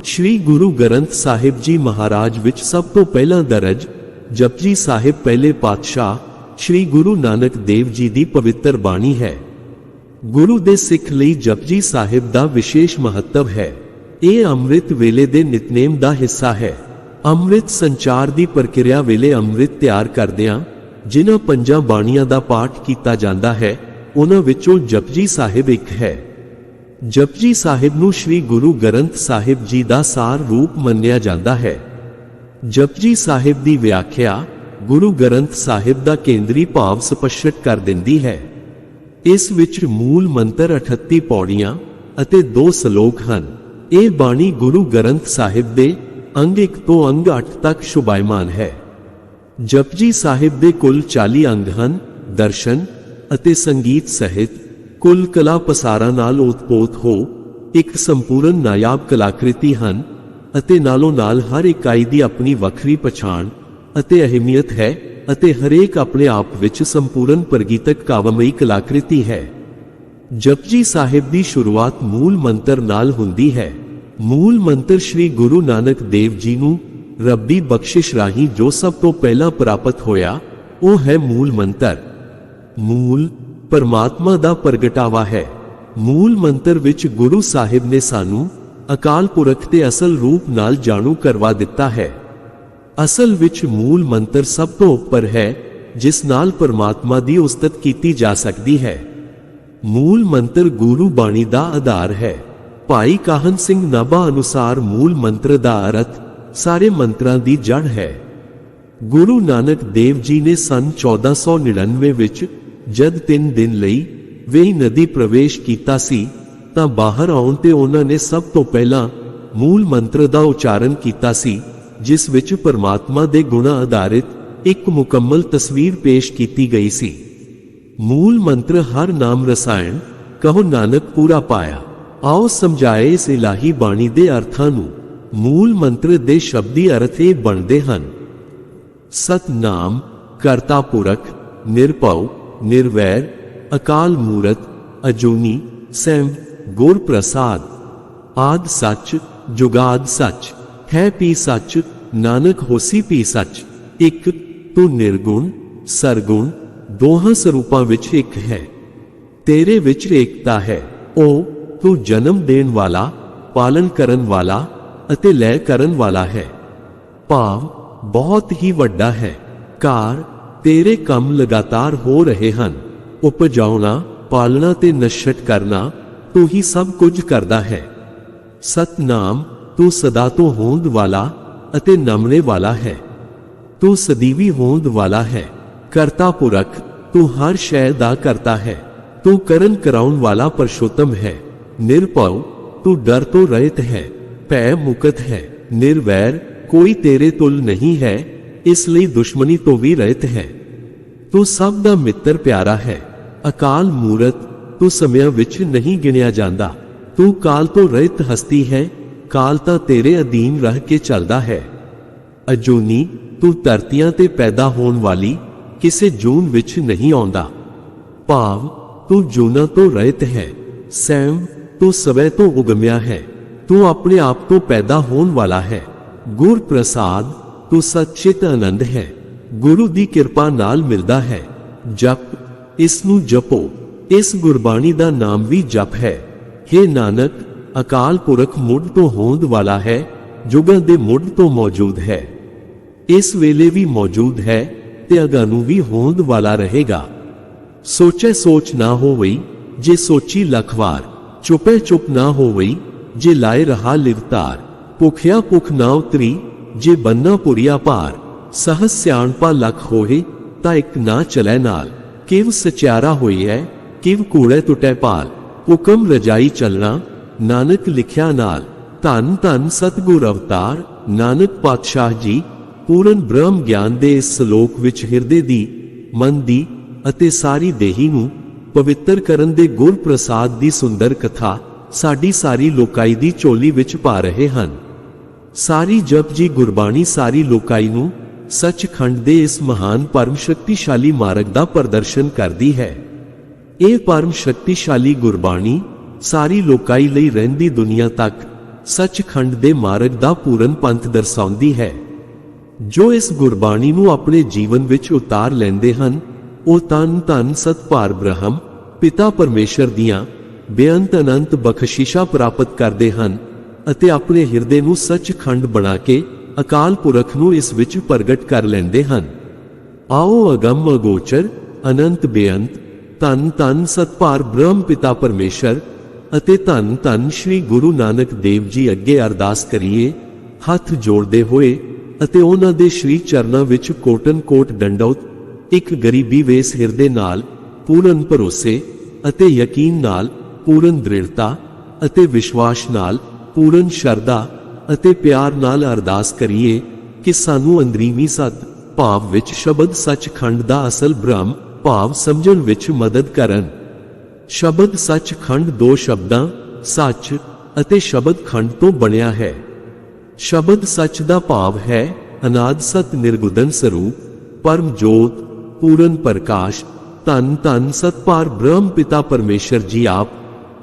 श्री गुरु ग्रंथ साहिब जी महाराज विच सब तो पहला दरज जपजी साहिब पहले पातशाह श्री गुरु नानक देव जी दी पवित्र बाणी है। गुरु दे सिख लई जपजी साहिब दा विशेष महत्व है। यह अमृत वेले दे नितनेम दा हिस्सा है। अमृत संचार दी प्रक्रिया वेले अमृत तैयार करदियां जिन्हां पंजां बाणियां दा पाठ कीता जांदा है उन्हां विचों जपजी साहिब एक है। जपजी साहिब नूं श्री गुरु ग्रंथ साहिब जी दा सार रूप मन्निया जांदा है। जपजी साहिब दी व्याख्या गुरु ग्रंथ साहिब दा केंद्री भाव स्पष्ट कर दिंदी है। इस विच मूल मंत्र 38 पौड़ियां अते 2 श्लोक हन। यह बाणी गुरु ग्रंथ साहिब दे अंग 1 तो अंग 8 तक शोभायमान है। जपजी साहिब दे कुल 40 अंग हन। दर्शन अते संगीत सहित कुल कला पसारा नाल ओतपोत हो एक संपूर्ण नायाब कलाकृति हन अते नालों नाल हर इकाई दी अपनी वखरी पछाण अते अहमियत है अते हरेक अपने आप विच संपूर्ण प्रगीतक काव्यमयी कलाकृति है। जपजी साहिब दी शुरुआत मूल मंत्र नाल हुंदी है। मूल मंत्र श्री गुरु नानक देव जी नूं रब्बी बख्शिश राही जो सब तो पहला प्राप्त होया वो है मूल मंत्र। मूल परमात्मा दा प्रगटावा है। मूल मंत्र विच गुरु साहिब ने सानू अकाल पुरख ते असल रूप नाल जाणू करवा दिता है। असल विच मूल मंत्र सब तो उपर है जिस नाल परमात्मा दी उस्तत कीती जा सकती है। मूल मंत्र गुरु बाणी दा आधार है। भाई काहन सिंह नाभा अनुसार मूल मंत्र दा अर्थ सारे मंत्रां दी जड़ है। गुरु नानक देव जी ने सन 1499 विच जद 3 दिन लई वेई नदी प्रवेश कीता सी तां बाहर आउण ते उन्हां ने सब तो पहला मूल मंत्र दा उच्चारण कीता सी जिस विच परमात्मा दे गुणा आधारित एक मुकम्मल तस्वीर पेश कीती गई सी। मूल मंत्र हर नाम रसायण कहो नानक पूरा पाया। आओ समझाए इस इलाही बाणी दे अर्थां नूं। मूल मंत्र दे शब्दी अर्थ ये बनदे हन। सतनाम करता पुरख निरभव निर्वैर अकाल मूरत अजूनी सैम गुर प्रसाद आद सच जुगाद सच है पी सच नानक होसी पी सच। एक तू निर्गुण सरगुण दोहां स्वरूपां विच एक है। तेरे विच एकता है। ओ तू जन्म देण वाला पालन करन वाला अते लय करन वाला है। भाव बहुत ही वड्डा है। कार तेरे काम लगातार हो रहे हन। उपजाउणा पालना ते नश्ट करना तू ही सब कुछ करदा है। सतनाम तू सदा तो होंद वाला अते नमने वाला है। तू सदीवी होंद वाला है। करता पुरख तू हर शय दा करता है। तू करन कराउन वाला परशोत्तम है। निरभव तू डर तो रहित है। भय मुक्त है। निर्वैर कोई तेरे तुल नहीं है इसलिए दुश्मनी तो भी रहित है। तू सब दा मित्र प्यारा है। अकाल मूरत तू समय विच नहीं गिणिया जांदा। तू काल तो रहित हस्ती है। काल ता तेरे अधीन रह के चलदा है। अजूनी तू धरतियां ते पैदा होने वाली किसे जून विच नहीं आउंदा। भाव तू जूना तो रहित है। सैम तू सवै तो उगमिया है। तू अपने आप तो पैदा होने वाला है। गुर प्रसाद तू सच्चित आनंद है। गुरु दी किरपा नाल मिलदा है। जप इसनू जपो। इस गुरबाणी दा नाम भी जप है। हे नानक अकाल पुरख मुढ़ तो होंद वाला है जुगां दे मुढ़ तो मौजूद है। इस वेले भी मौजूद है ते अगानू भी होंद वाला रहेगा। सोचे सोच ना होवई जे सोची लखवार। चुपे चुप ना होवई जे लाए रहा लिवतार। भुखिया भुख ना उतरी जे बन्ना पुरिया पार। सहस सियाणपा लख होए ता एक ना चलै नाल। किव सचारा होई है किव कूड़े टुटे पाल। हुक्म रजाई चलना नानक लिखिया नाल। धन धन सतगुर अवतार नानक पातशाह जी। पूर्ण ब्रह्म ज्ञान दे इस श्लोक विच हिरदे दी मन दी अते सारी देही नूं पवित्र करन दे गुर प्रसाद दी सुंदर कथा साडी सारी लोकाई दी चोली विच पा रहे हन। सारी जप जी गुरबाणी सारी लोकाई नूं सचखंड दे इस महान परम शक्तिशाली मार्ग दा प्रदर्शन करदी है। यह परम शक्तिशाली गुरबाणी सारी लोकाई लई रहिंदी दुनिया तक ਸੱਚਖੰਡ ਦੇ ਮਾਰਗ ਦਾ ਪੂਰਨ ਪੰਥ ਦਰਸਾਉਂਦੀ ਹੈ। ਜੋ ਇਸ ਗੁਰਬਾਣੀ ਨੂੰ ਆਪਣੇ ਜੀਵਨ ਵਿੱਚ ਉਤਾਰ ਲੈਂਦੇ ਹਨ, ਉਹ ਧੰਨ ਧੰਨ ਸਤਿ ਬ੍ਰਹਮ ਪਿਤਾ ਪਰਮੇਸ਼ਰ ਦੀਆਂ ਬੇਅੰਤ ਅਨੰਤ ਬਖਸ਼ਿਸ਼ਾਂ ਪ੍ਰਾਪਤ ਕਰਦੇ ਹਨ ਅਤੇ ਆਪਣੇ ਹਿਰਦੇ ਨੂੰ ਸੱਚਖੰਡ ਬਣਾ ਕੇ ਅਕਾਲ ਪੁਰਖ ਨੂੰ ਇਸ ਵਿੱਚ ਪ੍ਰਗਟ ਕਰ ਲੈਂਦੇ ਹਨ। ਆਓ ਅਗੰਮ ਅਗੋਚਰ ਅਨੰਤ ਬੇਅੰਤ ਧੰਨ ਧੰਨ ਸਤਿ ਬ੍ਰਹਮ ਪਿਤਾ ਪਰਮੇਸ਼ਰ ਅਤੇ ਧੰਨ ਧੰਨ ਸ਼੍ਰੀ ਗੁਰੂ ਨਾਨਕ ਦੇਵ ਜੀ ਅੱਗੇ ਅਰਦਾਸ ਕਰੀਏ, ਹੱਥ ਜੋੜਦੇ ਹੋਏ ਅਤੇ ਉਹਨਾਂ ਦੇ ਸ਼੍ਰੀ ਚਰਨਾਂ ਵਿੱਚ ਕੋਟਨ ਕੋਟ ਡੰਡੌਤ, ਇੱਕ ਗਰੀਬੀ ਵੇਸ ਹਿਰਦੇ ਨਾਲ, ਪੂਰਨ ਭਰੋਸੇ ਅਤੇ ਯਕੀਨ ਨਾਲ, ਪੂਰਨ ਦ੍ਰਿੜਤਾ ਅਤੇ ਵਿਸ਼ਵਾਸ ਨਾਲ, ਪੂਰਨ ਸ਼ਰਧਾ ਅਤੇ ਪਿਆਰ ਨਾਲ ਅਰਦਾਸ ਕਰੀਏ ਕਿ ਸਾਨੂੰ ਅੰਦਰੀਵੀ ਸਤ ਭਾਵ ਵਿੱਚ ਸ਼ਬਦ ਸੱਚਖੰਡ ਦਾ ਅਸਲ ਬ੍ਰਹਮ ਭਾਵ ਸਮਝਣ ਵਿੱਚ ਮਦਦ ਕਰਨ। ਸ਼ਬਦ ਸੱਚਖੰਡ ਦੋ ਸ਼ਬਦਾਂ ਸੱਚ ਅਤੇ ਸ਼ਬਦ ਖੰਡ ਤੋਂ ਬਣਿਆ ਹੈ। ਸ਼ਬਦ ਸੱਚ ਦਾ ਭਾਵ ਹੈ ਅਨਾਦ ਸਤ ਨਿਰਗੁਣ ਸਰੂਪ, ਪਰਮ ਜੋਤ, ਪੂਰਨ ਪ੍ਰਕਾਸ਼, ਧੰਨ ਧੰਨ ਸਤਿ ਬ੍ਰਹਮ ਪਿਤਾ ਪਰਮੇਸ਼ਰ ਜੀ ਆਪ,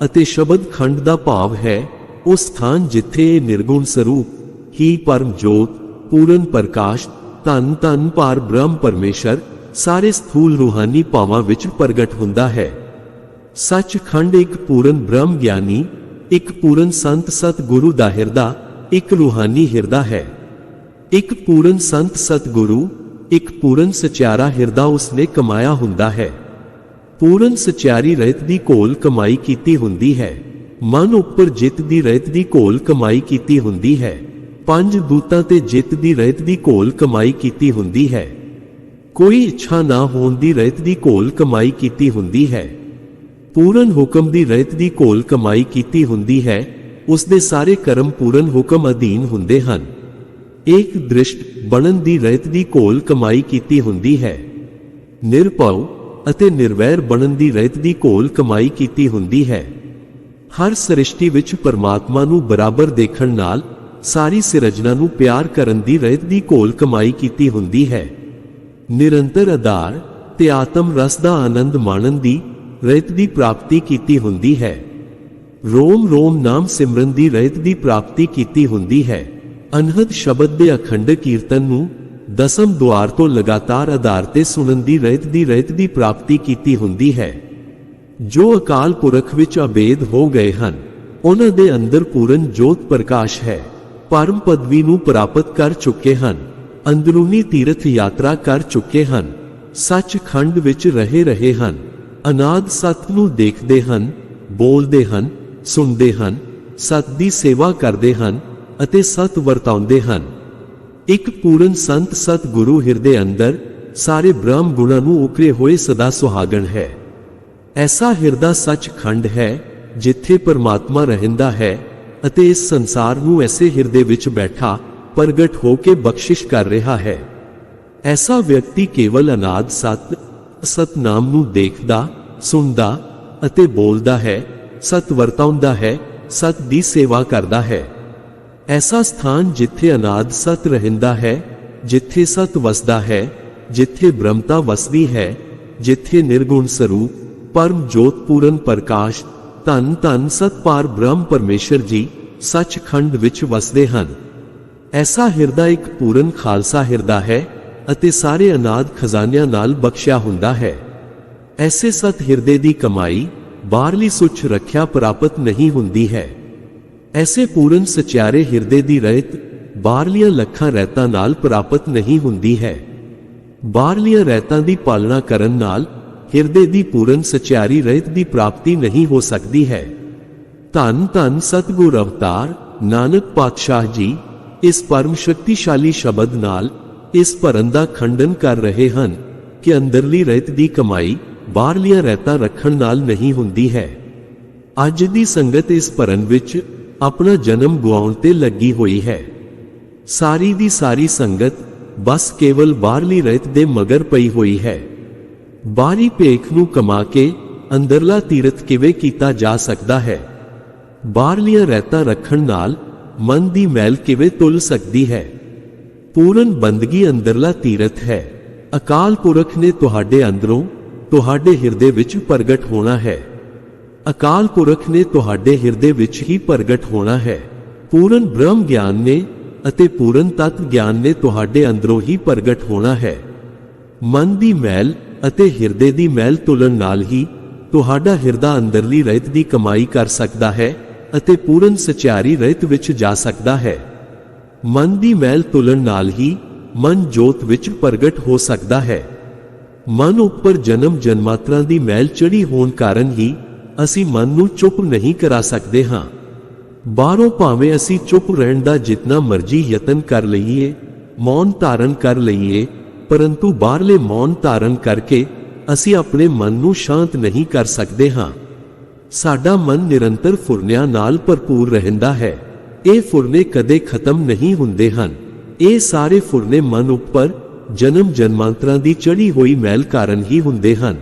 ਅਤੇ ਸ਼ਬਦ ਖੰਡ ਦਾ ਭਾਵ ਹੈ ਉਹ ਸਥਾਨ ਜਿੱਥੇ ਇਹ ਨਿਰਗੁਣ ਸਰੂਪ ਹੀ ਪਰਮ ਜੋਤ, ਪੂਰਨ ਪ੍ਰਕਾਸ਼, ਧੰਨ ਧੰਨ ਬ੍ਰਹਮ ਪਰਮੇਸ਼ਰ ਸਾਰੇ ਸਥੂਲ ਰੂਹਾਨੀ ਭਾਵਾਂ ਵਿੱਚ ਪ੍ਰਗਟ ਹੁੰਦਾ ਹੈ। ਸੱਚਖੰਡ ਇੱਕ ਪੂਰਨ ਬ੍ਰਹਮ ਗਿਆਨੀ, ਇੱਕ ਪੂਰਨ ਸੰਤ ਸਤਿਗੁਰੂ ਦਾ ਹਿਰਦਾ, ਇੱਕ ਰੂਹਾਨੀ ਹਿਰਦਾ ਹੈ। ਇੱਕ ਪੂਰਨ ਸੰਤ ਸਤਿਗੁਰੂ, ਇੱਕ ਪੂਰਨ ਸਚਿਆਰਾ ਹਿਰਦਾ ਉਸਨੇ ਕਮਾਇਆ ਹੁੰਦਾ ਹੈ। ਪੂਰਨ ਸਚਿਆਰੀ ਰਹਿਤ ਦੀ ਘੋਲ ਕਮਾਈ ਕੀਤੀ ਹੁੰਦੀ ਹੈ। ਮਨ ਉੱਪਰ ਜਿੱਤ ਦੀ ਰਹਿਤ ਦੀ ਘੋਲ ਕਮਾਈ ਕੀਤੀ ਹੁੰਦੀ ਹੈ। ਪੰਜ ਦੂਤਾਂ ਤੇ ਜਿੱਤ ਦੀ ਰਹਿਤ ਦੀ ਘੋਲ ਕਮਾਈ ਕੀਤੀ ਹੁੰਦੀ ਹੈ। ਕੋਈ ਇੱਛਾ ਨਾ ਹੋਣ ਦੀ ਰਹਿਤ ਦੀ ਘੋਲ ਕਮਾਈ ਕੀਤੀ ਹੁੰਦੀ ਹੈ। ਪੂਰਨ ਹੁਕਮ ਦੀ ਰਹਿਤ ਦੀ ਘੋਲ ਕਮਾਈ ਕੀਤੀ ਹੁੰਦੀ ਹੈ। ਉਸ ਦੇ ਸਾਰੇ ਕਰਮ ਪੂਰਨ ਹੁਕਮ ਅਧੀਨ ਹੁੰਦੇ ਹਨ। ਇੱਕ ਦ੍ਰਿਸ਼ਟ ਬਣਨ ਦੀ ਰਹਿਤ ਦੀ ਘੋਲ ਕਮਾਈ ਕੀਤੀ ਹੁੰਦੀ ਹੈ। ਨਿਰਭਉ ਅਤੇ ਨਿਰਵੈਰ ਬਣਨ ਦੀ ਰਹਿਤ ਦੀ ਘੋਲ ਕਮਾਈ ਕੀਤੀ ਹੁੰਦੀ ਹੈ। ਹਰ ਸ੍ਰਿਸ਼ਟੀ ਵਿੱਚ ਪਰਮਾਤਮਾ ਨੂੰ ਬਰਾਬਰ ਦੇਖਣ ਨਾਲ ਸਾਰੀ ਸਿਰਜਣਾ ਨੂੰ ਪਿਆਰ ਕਰਨ ਦੀ ਰਹਿਤ ਦੀ ਘੋਲ ਕਮਾਈ ਕੀਤੀ ਹੁੰਦੀ ਹੈ। ਨਿਰੰਤਰ ਆਧਾਰ ਤੇ ਆਤਮ ਰਸ ਦਾ ਆਨੰਦ ਮਾਣਨ ਦੀ ਰਹਿਤ ਦੀ ਪ੍ਰਾਪਤੀ ਕੀਤੀ ਹੁੰਦੀ ਹੈ। ਰੋਮ ਰੋਮ ਨਾਮ ਸਿਮਰਨ ਦੀ ਰਹਿਤ ਦੀ ਪ੍ਰਾਪਤੀ ਕੀਤੀ ਹੁੰਦੀ ਹੈ। ਅਨਹਦ ਸ਼ਬਦ ਦੇ ਅਖੰਡ ਕੀਰਤਨ ਨੂੰ ਦਸਮ ਦੁਆਰ ਤੋਂ ਲਗਾਤਾਰ ਆਧਾਰ ਤੇ ਸੁਣਨ ਦੀ ਰਹਿਤ ਦੀ ਪ੍ਰਾਪਤੀ ਕੀਤੀ ਹੁੰਦੀ ਹੈ। ਜੋ ਅਕਾਲ ਪੁਰਖ ਵਿੱਚ ਅਭੇਦ ਹੋ ਗਏ ਹਨ, ਉਹਨਾਂ ਦੇ ਅੰਦਰ ਪੂਰਨ ਜੋਤ ਪ੍ਰਕਾਸ਼ ਹੈ। ਪਰਮ ਪਦਵੀ ਨੂੰ ਪ੍ਰਾਪਤ ਕਰ ਚੁੱਕੇ ਹਨ। ਅੰਦਰੂਨੀ ਤੀਰਥ ਯਾਤਰਾ ਕਰ ਚੁੱਕੇ ਹਨ। ਸੱਚਖੰਡ ਵਿੱਚ ਰਹੇ ਹਨ। ਅਨਾਦ ਸਤ ਨੂੰ ਦੇਖਦੇ ਹਨ, ਬੋਲਦੇ ਹਨ, ਸੁਣਦੇ ਹਨ, ਸਤ ਦੀ ਸੇਵਾ ਕਰਦੇ ਹਨ ਅਤੇ ਸਤ ਵਰਤਾਉਂਦੇ ਹਨ। ਇੱਕ ਪੂਰਨ ਸੰਤ ਸਤਿਗੁਰੂ ਹਿਰਦੇ ਅੰਦਰ ਸਾਰੇ ਬ੍ਰਹਮ ਗੁਣਾਂ ਨੂੰ ਉਕਰੇ ਹੋਏ ਸਦਾ ਸੁਹਾਗਣ ਹੈ। ਐਸਾ ਹਿਰਦਾ ਸੱਚਖੰਡ ਹੈ ਜਿੱਥੇ ਪਰਮਾਤਮਾ ਰਹਿੰਦਾ ਹੈ ਅਤੇ ਇਸ ਸੰਸਾਰ ਨੂੰ ਐਸੇ ਹਿਰਦੇ ਵਿੱਚ ਬੈਠਾ ਪ੍ਰਗਟ ਹੋ ਕੇ ਬਖਸ਼ਿਸ਼ ਕਰ ਰਿਹਾ ਹੈ। ਐਸਾ ਵਿਅਕਤੀ ਕੇਵਲ ਅਨਾਦ ਸਤਨਾਮ ਨੂੰ ਦੇਖਦਾ, ਸੁਣਦਾ ਅਤੇ ਬੋਲਦਾ ਹੈ, ਸਤ ਵਰਤਾਉਂਦਾ ਹੈ, ਸਤ ਦੀ ਸੇਵਾ ਕਰਦਾ ਹੈ। ਐਸਾ ਸਥਾਨ ਜਿੱਥੇ ਅਨਾਦ ਸਤ ਰਹਿੰਦਾ ਹੈ, ਜਿੱਥੇ ਸਤ ਵਸਦਾ ਹੈ, ਜਿੱਥੇ ਬ੍ਰਹਮਤਾ ਵਸਦੀ ਹੈ, ਜਿੱਥੇ ਨਿਰਗੁਣ ਸਰੂਪ ਪਰਮ ਜੋਤ ਪੂਰਨ ਪ੍ਰਕਾਸ਼ ਧੰਨ ਧੰਨ ਸਤਿ ਬ੍ਰਹਮ ਪਰਮੇਸ਼ਰ ਜੀ ਸੱਚਖੰਡ ਵਿੱਚ ਵਸਦੇ ਹਨ। ਐਸਾ ਹਿਰਦਾ ਇੱਕ ਪੂਰਨ ਖਾਲਸਾ ਹਿਰਦਾ ਹੈ ਅਤੇ ਸਾਰੇ ਅਨਾਦ ਖਜ਼ਾਨਿਆਂ ਨਾਲ ਬਖਸ਼ਿਆ ਹੁੰਦਾ ਹੈ। ਐਸੇ ਸਤ ਹਿਰਦੇ ਦੀ ਕਮਾਈ ਬਾਹਰਲੀ ਸੁੱਚ ਰੱਖਿਆ ਪ੍ਰਾਪਤ ਨਹੀਂ ਹੁੰਦੀ ਹੈ। ਐਸੇ ਪੂਰਨ ਸਚਿਆਰੇ ਹਿਰਦੇ ਦੀ ਰਹਿਤ ਬਾਹਰਲੀਆਂ ਲੱਖਾਂ ਰਹਿਤਾਂ ਨਾਲ ਪ੍ਰਾਪਤ ਨਹੀਂ ਹੁੰਦੀ ਹੈ। ਬਾਹਰਲੀਆਂ ਰਹਿਤਾਂ ਦੀ ਪਾਲਣਾ ਕਰਨ ਨਾਲ ਹਿਰਦੇ ਦੀ ਪੂਰਨ ਸਚਿਆਰੀ ਰਹਿਤ ਦੀ ਪ੍ਰਾਪਤੀ ਨਹੀਂ ਹੋ ਸਕਦੀ ਹੈ। ਧੰਨ ਧੰਨ ਸਤਿਗੁਰ ਅਵਤਾਰ ਨਾਨਕ ਪਾਤਸ਼ਾਹ ਜੀ ਇਸ ਪਰਮ ਸ਼ਕਤੀਸ਼ਾਲੀ ਸ਼ਬਦ ਨਾਲ ਇਸ ਭਰਨ ਦਾ ਖੰਡਨ ਕਰ ਰਹੇ ਹਨ ਕਿ ਅੰਦਰਲੀ ਰਹਿਤ ਦੀ ਕਮਾਈ ਬਾਹਰਲੀਆਂ ਰਹਿਤਾਂ ਰੱਖਣ ਨਾਲ ਨਹੀਂ ਹੁੰਦੀ ਹੈ। ਅੱਜ ਦੀ ਸੰਗਤ ਇਸ ਭਰਨ ਵਿੱਚ ਆਪਣਾ ਜਨਮ ਗਵਾਉਣ ਤੇ ਲੱਗੀ ਹੋਈ ਹੈ। ਸਾਰੀ ਦੀ ਸਾਰੀ ਸੰਗਤ ਬਸ ਕੇਵਲ ਬਾਹਰਲੀ ਰਹਿਤ ਦੇ ਮਗਰ ਪਈ ਹੋਈ ਹੈ। ਬਾਹਰੀ ਭੇਖ ਨੂੰ ਕਮਾ ਕੇ ਅੰਦਰਲਾ ਤੀਰਥ ਕਿਵੇਂ ਕੀਤਾ ਜਾ ਸਕਦਾ ਹੈ? ਬਾਹਰਲੀਆਂ ਰਹਿਤਾਂ ਰੱਖਣ ਨਾਲ ਮਨ ਦੀ ਮੈਲ ਕਿਵੇਂ ਧੁੱਲ ਸਕਦੀ ਹੈ? ਪੂਰਨ ਬੰਦਗੀ ਅੰਦਰਲਾ ਤੀਰਥ ਹੈ। ਅਕਾਲ ਪੁਰਖ ਨੇ ਤੁਹਾਡੇ ਅੰਦਰੋਂ ਤੁਹਾਡੇ ਹਿਰਦੇ ਵਿੱਚ ਪ੍ਰਗਟ ਹੋਣਾ ਹੈ। ਅਕਾਲ ਪੁਰਖ ਨੇ ਤੁਹਾਡੇ ਹਿਰਦੇ ਵਿੱਚ ਹੀ ਪ੍ਰਗਟ ਹੋਣਾ ਹੈ। ਪੂਰਨ ਬ੍ਰਹਮ ਗਿਆਨ ਨੇ ਅਤੇ ਪੂਰਨ ਤਤ ਗਿਆਨ ਨੇ ਤੁਹਾਡੇ ਅੰਦਰੋਂ ਹੀ ਪ੍ਰਗਟ ਹੋਣਾ ਹੈ। ਮਨ ਦੀ ਮੈਲ ਅਤੇ ਹਿਰਦੇ ਦੀ ਮੈਲ ਤੁਲਣ ਨਾਲ ਹੀ ਤੁਹਾਡਾ ਹਿਰਦਾ ਅੰਦਰਲੀ ਰਹਿਤ ਦੀ ਕਮਾਈ ਕਰ ਸਕਦਾ ਹੈ ਅਤੇ ਪੂਰਨ ਸਚਿਆਰੀ ਰਹਿਤ ਵਿੱਚ ਜਾ ਸਕਦਾ ਹੈ। ਮਨ ਦੀ ਮੈਲ ਤੁਲਣ ਨਾਲ ਹੀ ਮਨ ਜੋਤ ਵਿੱਚ ਪ੍ਰਗਟ ਹੋ ਸਕਦਾ ਹੈ। ਮਨ ਉੱਪਰ ਜਨਮ ਜਨਮਾਂਤਰਾਂ ਦੀ ਮੈਲ ਚੜੀ ਹੋਣ ਕਾਰਨ ਹੀ ਅਸੀਂ ਮਨ ਨੂੰ ਚੁੱਪ ਨਹੀਂ ਕਰਾ ਸਕਦੇ ਹਾਂ। ਬਾਹਰੋਂ ਭਾਵੇਂ ਅਸੀਂ ਚੁੱਪ ਰਹਿਣ ਦਾ ਜਿਤਨਾ ਮਰਜ਼ੀ ਯਤਨ ਕਰ ਲਈਏ, ਮੌਨ ਧਾਰਨ ਕਰ ਲਈਏ, ਪਰੰਤੂ ਬਾਹਰਲੇ ਮੌਨ ਧਾਰਨ ਕਰਕੇ ਅਸੀਂ ਆਪਣੇ ਮਨ ਨੂੰ ਸ਼ਾਂਤ ਨਹੀਂ ਕਰ ਸਕਦੇ ਹਾਂ। ਸਾਡਾ ਮਨ ਨਿਰੰਤਰ ਫੁਰਨਿਆਂ ਨਾਲ ਭਰਪੂਰ ਰਹਿੰਦਾ ਹੈ। ਇਹ ਫੁਰਨੇ ਕਦੇ ਖਤਮ ਨਹੀਂ ਹੁੰਦੇ ਹਨ। ਇਹ ਸਾਰੇ ਫੁਰਨੇ ਮਨ ਉੱਪਰ ਜਨਮ ਜਨਮਾਂਤਰਾਂ ਦੀ ਚੜੀ ਹੋਈ ਮੈਲ ਕਾਰਨ ਹੀ ਹੁੰਦੇ ਹਨ।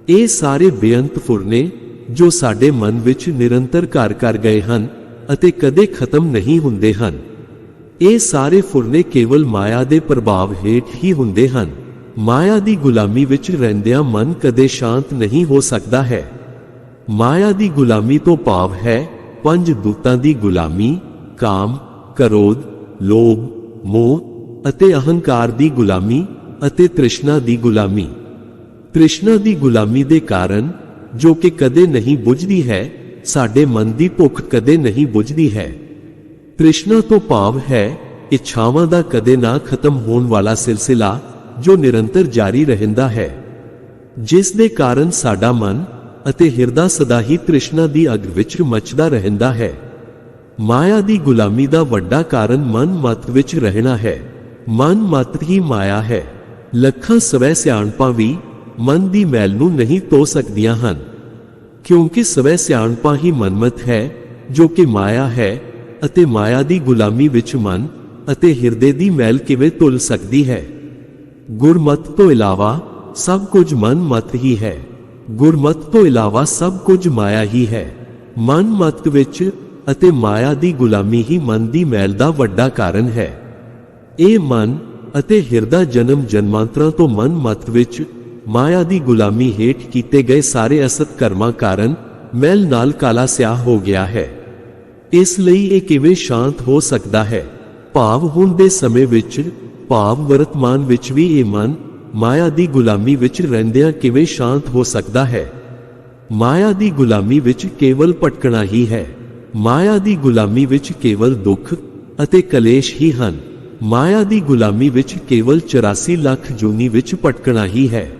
ਇਹ ਸਾਰੇ ਬੇਅੰਤ ਫੁਰਨੇ ਜੋ ਸਾਡੇ ਮਨ ਵਿੱਚ ਨਿਰੰਤਰ ਘਰ ਕਰ ਗਏ ਹਨ ਅਤੇ ਕਦੇ ਖਤਮ ਨਹੀਂ ਹੁੰਦੇ ਹਨ। ਇਹ ਸਾਰੇ ਫੁਰਨੇ ਕੇਵਲ ਮਾਇਆ ਦੇ ਪ੍ਰਭਾਵ ਹੇਠ ਹੀ ਹੁੰਦੇ ਹਨ। ਮਾਇਆ ਦੀ ਗੁਲਾਮੀ ਵਿੱਚ ਰਹਿੰਦਿਆਂ ਮਨ ਕਦੇ ਸ਼ਾਂਤ ਨਹੀਂ ਹੋ ਸਕਦਾ ਹੈ। ਮਾਇਆ ਦੀ ਗੁਲਾਮੀ ਤੋਂ ਭਾਵ ਹੈ ਪੰਜ ਦੂਤਾਂ ਦੀ ਗੁਲਾਮੀ, ਕਾਮ, ਕ੍ਰੋਧ, ਲੋਭ, ਮੋਹ ਅਤੇ ਅਹੰਕਾਰ ਦੀ ਗੁਲਾਮੀ ਅਤੇ ਤ੍ਰਿਸ਼ਨਾ ਦੀ ਗੁਲਾਮੀ। ਤ੍ਰਿਸ਼ਨਾ ਦੀ ਗੁਲਾਮੀ ਦੇ ਕਾਰਨ ਜੋ ਕਿ ਕਦੇ ਨਹੀਂ ਬੁਝਦੀ ਹੈ, ਸਾਡੇ ਮਨ ਦੀ ਭੁੱਖ ਕਦੇ ਨਹੀਂ ਬੁਝਦੀ ਹੈ। ਤ੍ਰਿਸ਼ਨਾ ਤੋਂ ਭਾਵ ਹੈ ਇੱਛਾਵਾਂ ਦਾ ਕਦੇ ਨਾ ਖਤਮ ਹੋਣ ਵਾਲਾ ਸਿਲਸਿਲਾ ਜੋ ਨਿਰੰਤਰ ਜਾਰੀ ਰਹਿੰਦਾ ਹੈ, ਜਿਸ ਦੇ ਕਾਰਨ ਸਾਡਾ ਮਨ ਅਤੇ ਹਿਰਦਾ ਸਦਾ ਹੀ ਤ੍ਰਿਸ਼ਨਾ ਦੀ ਅੱਗ ਵਿੱਚ ਮੱਚਦਾ ਰਹਿੰਦਾ ਹੈ। ਮਾਇਆ ਦੀ ਗੁਲਾਮੀ ਦਾ ਵੱਡਾ ਕਾਰਨ ਮਨ ਮਤ ਵਿੱਚ ਰਹਿਣਾ ਹੈ। ਮਨ ਮਤ ਹੀ ਮਾਇਆ ਹੈ। ਲੱਖਾਂ ਸਵੈ ਸਿਆਣਪਾਂ ਵੀ ਮਨ ਦੀ ਮੈਲ ਨੂੰ ਨਹੀਂ ਧੋ ਸਕਦੀਆਂ ਹਨ, ਕਿਉਂਕਿ ਸਵੈ ਸਿਆਣਪਾਂ ਹੀ ਮਨਮਤ ਹੈ ਜੋ ਕਿ ਮਾਇਆ ਹੈ, ਅਤੇ ਮਾਇਆ ਦੀ ਗੁਲਾਮੀ ਵਿੱਚ ਮਨ ਅਤੇ ਹਿਰਦੇ ਦੀ ਮੈਲ ਕਿਵੇਂ ਧੁੱਲ ਸਕਦੀ ਹੈ। ਗੁਰਮਤਿ ਤੋਂ ਇਲਾਵਾ ਸਭ ਕੁਝ ਮਨ ਮਤ ਹੀ ਹੈ। ਗੁਰਮਤਿ ਤੋਂ ਇਲਾਵਾ ਸਭ ਕੁਝ ਮਾਇਆ ਹੀ ਹੈ। ਮਨ ਮਤ ਵਿੱਚ ਅਤੇ ਮਾਇਆ ਦੀ ਗੁਲਾਮੀ ਹੀ ਮਨ ਦੀ ਮੈਲ ਦਾ ਵੱਡਾ ਕਾਰਨ ਹੈ। ਇਹ ਮਨ ਅਤੇ ਹਿਰਦਾ ਜਨਮ ਜਨਮਾਂਤਰਾਂ ਤੋਂ ਮਨ ਮਤ ਵਿੱਚ ਮਾਇਆ ਦੀ ਗੁਲਾਮੀ ਹੇਠ ਕੀਤੇ ਗਏ ਸਾਰੇ ਅਸਤ ਕਰਮਾਂ ਕਾਰਨ ਮੈਲ ਨਾਲ ਕਾਲਾ ਸਿਆਹ ਹੋ ਗਿਆ ਹੈ। ਇਸ ਲਈ ਇਹ ਕਿਵੇਂ ਸ਼ਾਂਤ ਹੋ ਸਕਦਾ ਹੈ? ਭਾਵ ਹੁਣ ਦੇ ਸਮੇਂ ਵਿੱਚ, ਭਾਵ ਵਰਤਮਾਨ ਵਿੱਚ ਵੀ ਇਹ ਮਨ ਮਾਇਆ ਦੀ ਗੁਲਾਮੀ ਵਿੱਚ ਰਹਿੰਦਿਆਂ ਕਿਵੇਂ ਸ਼ਾਂਤ ਹੋ ਸਕਦਾ ਹੈ? ਮਾਇਆ ਦੀ ਗੁਲਾਮੀ ਵਿੱਚ ਕੇਵਲ ਭਟਕਣਾ ਹੀ ਹੈ। ਮਾਇਆ ਦੀ ਗੁਲਾਮੀ ਵਿੱਚ ਕੇਵਲ ਦੁੱਖ ਅਤੇ ਕਲੇਸ਼ ਹੀ ਹਨ। ਮਾਇਆ ਦੀ ਗੁਲਾਮੀ ਵਿੱਚ ਕੇਵਲ 84 ਲੱਖ ਜੂਨੀ ਵਿੱਚ ਭਟਕਣਾ ਹੀ ਹੈ।